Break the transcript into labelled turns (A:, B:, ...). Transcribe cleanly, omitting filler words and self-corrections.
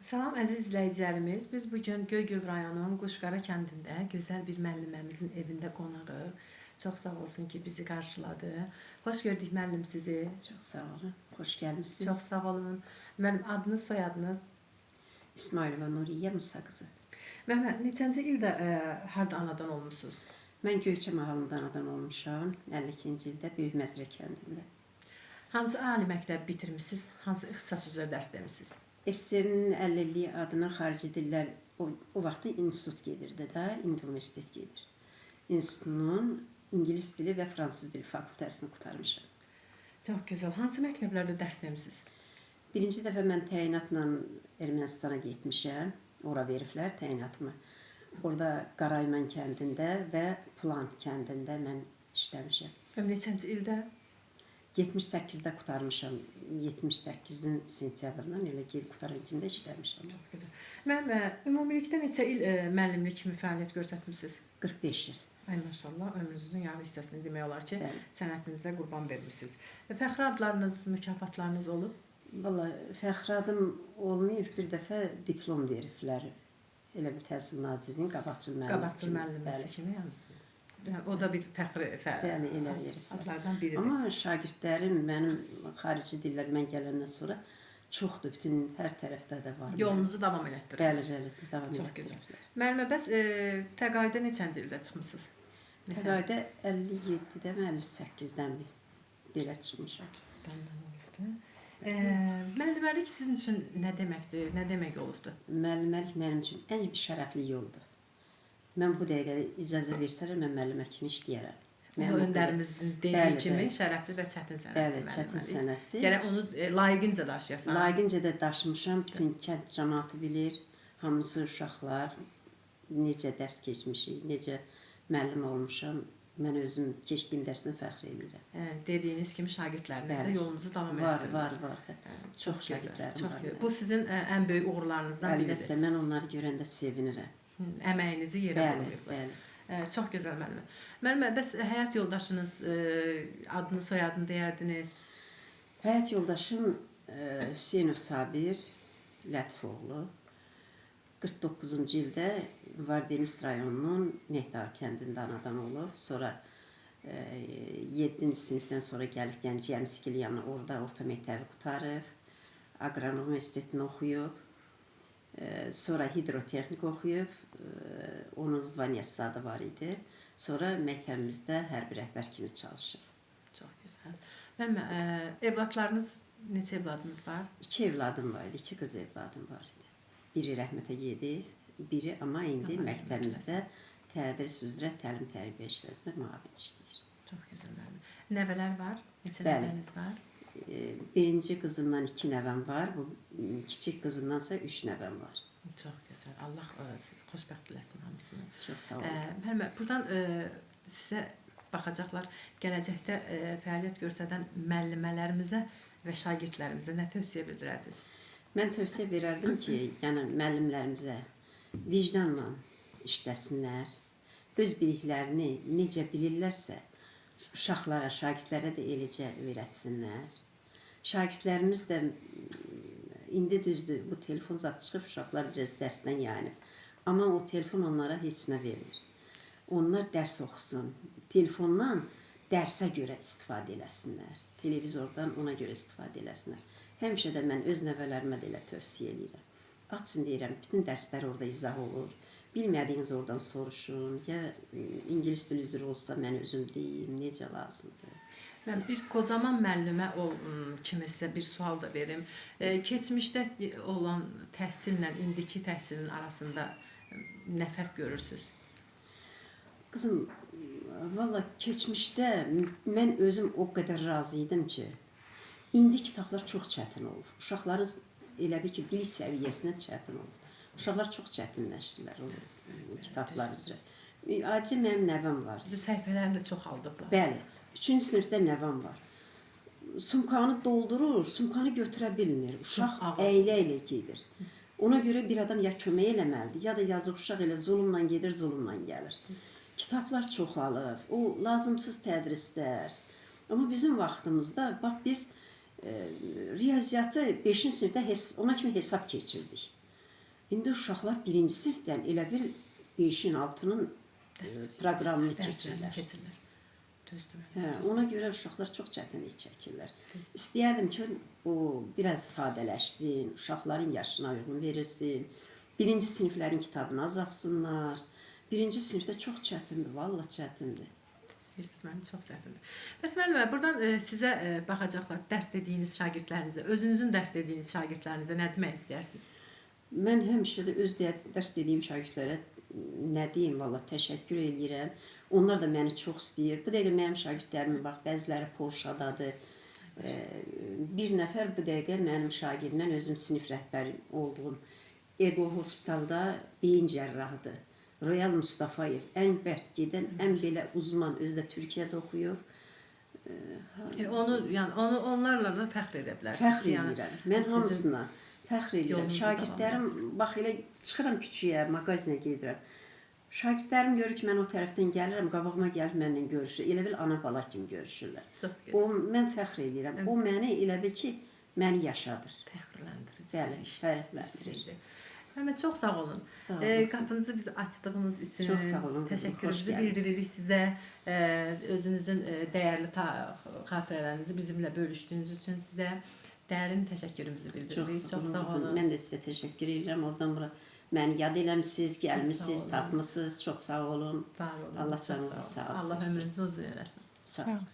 A: Salam əziz izləyicilərimiz. Biz bugün Göygöl rayonunun Quşqara kəndində gözəl bir müəlliməmizin evində qonağıq. Çox sağ olsun ki, bizi qarşıladı. Xoş gördük müəllim sizi.
B: Çox sağ olun. Xoş gəlmisiniz.
A: Çox sağ olun. Müəllim adınız, soyadınız?
B: İsmailova Nuriyə Musa qızı.
A: Müəllim, neçənci ildə harda anadan olmusunuz?
B: Mən Göyçə mahalında anadan olmuşam. 52-ci ildə Böyük Məzrə kəndində.
A: Hansı ali məktəb bitirmisiniz? Hansı ixtisas üzrə dərs demisiniz?
B: SSR-nin 50-liyi adına xarici dillər o vaxt institut gedirdi də, indi universitet gedir. İnstitutunun ingilis dili və fransız dili fakültəsini qurtarmışam.
A: Çox gözəl. Hansı məktəblərdə dərs demisiniz?
B: Birinci dəfə mən təyinatla Ermənistana getmişəm. Ora veriblər təyinatımı. Orada Qaraymən kəndində və Plan kəndində mən işləmişəm.
A: Neçənci ildə?
B: 78-də qurtarmışam. 78-in sentyabrından elə gedib qutaran kimdə işləmişəm.
A: Çox gözəl. Müəllim, ümumilikdə neçə il müəllimlik kimi fəaliyyət göstərmisiniz?
B: 45 il.
A: Ay maşallah, ömrünüzün yarı hissəsini demək olar ki,
B: Bəli.
A: sənətinizə qurban vermisiniz. Fəxri adlarınız, mükafatlarınız olub?
B: Valla fəxri adım olmayıb, bir dəfə diplom veriblər. Elə bir Təhsil Nazirinin qabaqcıl müəllimi.
A: Qabaqcıl müəlliməsi kimi, yəni. O da bir fəxri
B: Bəli, elə veriblər.
A: adlardan biridir.
B: Amma şagirdlərim mənim xarici dillər mən gələndən sonra çoxdur, bütün hər tərəfdə də var.
A: Yolunuzu davam elətdirin.
B: Bəli, bəli, davam
A: Çox
B: etdirirlər.
A: gözəl. Müəllimə, bəs təqaüdə neçənci ildə çıxmısınız?
B: Təqaüdə 57-dən 58-dən belə çıxmışam.
A: Müəlliməlik sizin üçün nə deməkdir, nə demək olubdur?
B: Müəlliməlik mənim üçün ən şərəfli yoldur. Mən bu dəqiqədə icazə versələr, mən müəllimə kimi işləyərəm.
A: Bu öndərimizin dediyi
B: Bəli,
A: kimi
B: bəli.
A: şərəfli və çətin sənətdir.
B: Bəli, çətin sənətdir.
A: Gərək onu layiqincə daşıyasan.
B: Layiqincə də daşımışam, bütün kənd cəmaatı bilir, hamısı uşaqlar, necə dərs keçmişik, necə müəllim olmuşam. Mən özüm keçdiyim dərslə fəxr edirəm.
A: Dediyiniz kimi şagirdlərinizlə
B: Bəli.
A: yolunuzu davam
B: Var,
A: etdirin.
B: var.
A: Çox
B: Çox
A: gözəl,
B: şagirdlərim
A: çox
B: var.
A: gözəl. Bu sizin ən böyük uğurlarınızdan biridir.
B: Əlbəttə, mən onları görəndə sevinirəm.
A: Əməyinizi yerə
B: Bəli,
A: qoyublar.
B: bəli.
A: Çox gözəl müəllimə. Müəllimə, bəs həyat yoldaşınız adını, soyadını deyərdiniz?
B: Həyat yoldaşım Hüseynov Sabir Lətifoğlu. 49-cu ildə Vardeniz rayonunun Nehdar kəndində anadan olub. Sonra 7-ci sinifdən sonra gəlib Gəncə Əmsikili yanına orada orta məktəbi qutarıb. Aqronom universitetini oxuyub. Sonra hidrotexnik oxuyub. Onun zvanyası adı var idi. Sonra məktəbimizdə hərbi rəhbər kimi çalışıb.
A: Çox gözəl. Müəllimə, evladlarınız, neçə evladınız var?
B: 2 evladım var idi, 2 qız evladım var idi. Biri rəhmətə gedib, biri amma indi məktəbimizdə tədris üzrə təlim-tərbiyə işləri üzrə müavin işləyir.
A: Çox gözəl müəllimə. Nəvələr var? Neçə
B: Bəli.
A: nəvəniz var?
B: Birinci qızımdan 2 nəvəm var, bu kiçik qızımdansa 3 nəvəm var.
A: Çox gözəl. Allah xoşbəxt eləsin hamısını.
B: Çox sağ olun.
A: Müəllimə, buradan sizə baxacaqlar. Gələcəkdə fəaliyyət göstərən müəllimələrimizə və şagirdlərimizə nə tövsiyə bildirərdiniz?
B: Mən tövsiyə verərdim ki, yəni müəllimlərimizə vicdanla işləsinlər, öz biliklərini necə bilirlərsə, uşaqlara, şagirdlərə də eləcə öyrətsinlər. Şagirdlərimiz də indi düzdür, bu telefon zad çıxıb, uşaqlar biraz dərsdən yayınıb. Amma o telefon onlara heç nə vermir. Onlar dərs oxusun, telefondan dərsə görə istifadə eləsinlər, televizordan ona görə istifadə eləsinlər. Həmişə də mən öz nəvələrimə də elə tövsiyə edirəm. Açın deyirəm, bütün dərslər orada izah olur. Bilmədiyiniz oradan soruşun, ya ingilis dili üzrə olsa mən özüm deyim, necə lazımdır.
A: Mən bir qocaman müəllimə kimi sizə bir sual da verim. Keçmişdə olan təhsillə indiki təhsilin arasında nə fərq görürsünüz?
B: Qızım, valla keçmişdə mən özüm o qədər razı idim ki, indi kitablar çox çətin olur. Uşaqların elə bir ki, bilik səviyyəsinə çətin olur. Uşaqlar çox çətinləşdilər o kitablar üzrə. Ayrıca mənim nəvəm var.
A: Səhifələrini də çox aldıblar.
B: Bəli, 3-cü sinifdə nəvəm var. Sumkanı doldurur, sumkanı götürə bilmir. Uşaq əylə-əylə gedir. Ona görə bir adam ya kömək eləməlidir, ya da yazıq uşaq elə zulmla gedir, zulmla gəlir. Kitablar çoxalır, o lazımsız tədrislər. Amma bizim vaxtımızda, bax biz riyaziyyatı 5-ci sinifdə ona kimi hesab keçirdik. İndi uşaqlar 1-ci sinifdən elə bir 5-in 6-nın proqramını keçirlər.
A: Keçirlər. Düzdür.
B: Hə, ona görə uşaqlar çox çətinlik çəkirlər. İstəyərdim ki, o biraz sadələşsin, uşaqların yaşına uyğun verilsin. 1-ci siniflərin kitabını azaltsınlar. 1-ci sinifdə çox çətindir, vallahi çətindir.
A: İstəyirsiniz, mənim çox çətindir. Bəs müəllimə, buradan sizə baxacaqlar, dərs dediyiniz şagirdlərinizə, özünüzün dərs dediyiniz şagirdlərinizə nə demək istəyirsiniz?
B: Mən həmişə də öz dərs dediyim şagirdlərə nə deyim, valla təşəkkür eləyirəm. Onlar da məni çox istəyir. Bu dəqiqə mənim şagirdlərimin, bax, bəziləri Polşadadır. Bir nəfər bu dəqiqə mənim şagird, mən özüm sinif rəhbəri olduğum Ego Hospitalda beyin cərrahıdır. Royal Mustafayev, ən bərk gedən, ən belə uzman, özü də Türkiyədə oxuyub.
A: Onlarla da fəxr edə bilərsiniz.
B: Fəxr edirəm. Mən hamısına fəxr edirəm. Şagirdlərim, bax elə çıxıram küçüyə, mağazinə gedirəm. Şagirdlərim görür ki, mən o tərəfdən gəlirəm, qabağıma gəlib mənlə görüşür. Elə bil ana-bala kimi görüşürlər. Mən fəxr edirəm. O məni elə bil ki, məni yaşadır.
A: Fəxrləndirici.
B: Bəli, fərqləndirir.
A: Məhəmməd, çox sağ olun.
B: Sağ olun.
A: Qapınızı bizə açdığınız üçün
B: çox sağ olun.
A: Təşəkkürümüzü bildiririk sizə. Özünüzün dəyərli xatirələrinizi bizimlə bölüşdüyünüz üçün sizə dərin təşəkkürümüzü bildiririk.
B: Çox sağ olun. Mən də sizə təşəkkür edirəm. Oradan bura məni yad eləmisiniz, gəlmisiniz, tapmısınız. Çox sağ olun.
A: Var olun.
B: Allah canınızı sağ olun.
A: Allah ömrünüzü uzun eləsin.
B: Sağ olun.